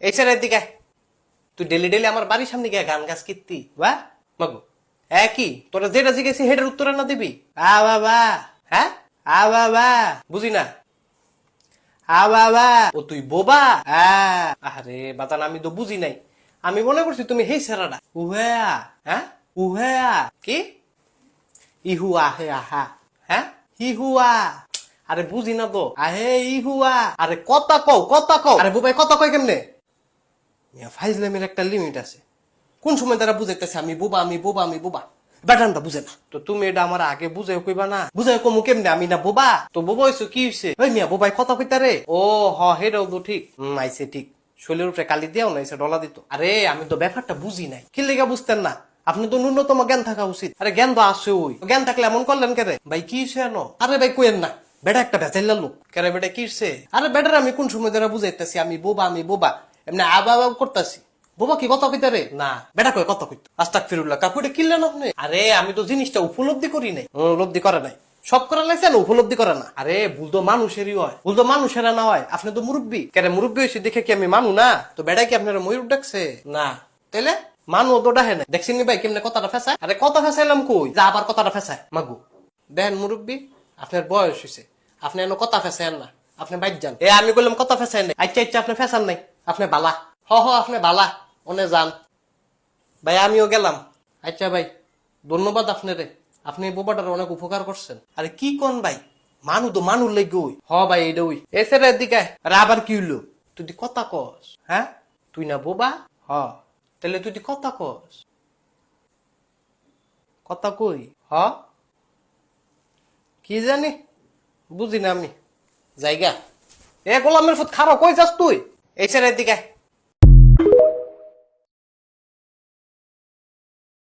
এই ছেড়ে দিকে তুই ডেলি ডেলি আমার বাড়ির সামনে গিয়ে গান গাছ কীর্তি বা মাগো একই তোরা যেটা জিজ্ঞেসি হেডের উত্তর না দিবি বাবা হ্যাঁ বাবা বুঝি না বাবা ও তুই বোবা আরে বাতান আমি তো বুঝি নাই আমি মনে করছি তুমি হেই সেরাডা উহেয়া হ্যাঁ উহেয়া কি ইহুয়া হে আহা হ্যাঁ হিহুয়া আরে বুঝি না তো আহে ইহুয়া আরে কথা কও আরে বোবাই কথা কয় কেমনে ফাইজলামের একটা লিমিট আছে কোন সময় তারা বুঝাইতেছে আমি বোবা ব্যাটানটা বুঝে না তো তুমি এটা আমার আগে বুঝাই কইবা না বুঝাই কমু কেমনে আমি না বোবা তো বোবা হইছো কি হইছে ওই মিয়া বোবাই কথা কইতা রে ও হেটাও তো ঠিক আইছে ঠিক শৈলের উপরে কালি দিয়াও না এসে ডলা দিত আরে আমি তো ব্যাপারটা বুঝি নাই কি লেগা বুঝতেন না আপনি তো ন্যূনতম জ্ঞান থাকা উচিত আরে জ্ঞান তো আছে ওই জ্ঞান থাকলে এমন করলেন কে রে ভাই কি হইছে আনো আরে ভাই কইেন না বেটা একটা ভেজাইল লোক কেরে বেটা কি হইছে আরে বেটার আমি কোন সময় ধরে বুঝাইতেছি আমি বোবা এমনি আবা করতেছি বোবা কি কথা কইতে রে না বেটা কই কথা কইতো আস্তাগফিরুল্লাহ কাকুটা কিনলেন আপনি আরে আমি তো জিনিসটা উপলব্ধি করি নাই উপলব্ধি করে নাই সব করা লাগছে না উপলব্ধি করে না আরে ভুল তো মানুষেরই হয় ভুল তো মানুষেরা না হয় আপনি তো মুরব্বী কেন মুরব্বী হয়েছে দেখে কি আমি মানু না তো বেটা কি আপনারা ময়ূর ডাকছে না তাইলে মানু তো ডাহে না দেখছেন ভাই কেমনে কথাটা ফেসায় আরে কথা ফেসাইলাম কই যা আবার কথাটা ফেসায় মাগু দেখেন মুরব্বী আপনার বয়স হয়েছে আপনি এনে কথা ফেসাইন না আপনি বাইর যান আমি বললাম কথা ফেসাই নাই আচ্ছা আপনি ফেসান নাই আপনি বালা আপনি বালা ওনে যান ভাই আমিও গেলাম আচ্ছা ভাই ধন্যবাদ আপনারে আপনি বোবাটার অনেক উপকার করছেন আরে কি কোন ভাই মানু তো মানুর লেগে ওই ভাই এটা ওই এসে দিকে আরে আবার কি হইলো তুই কথা কস হ্যাঁ তুই না বোবা তাহলে তুই কথা কস কথা কই কি জানি বুঝি না আমি জায়গা গোলামের ফুট খারাপ কই যাস তুই এই ছেড়ে দিকে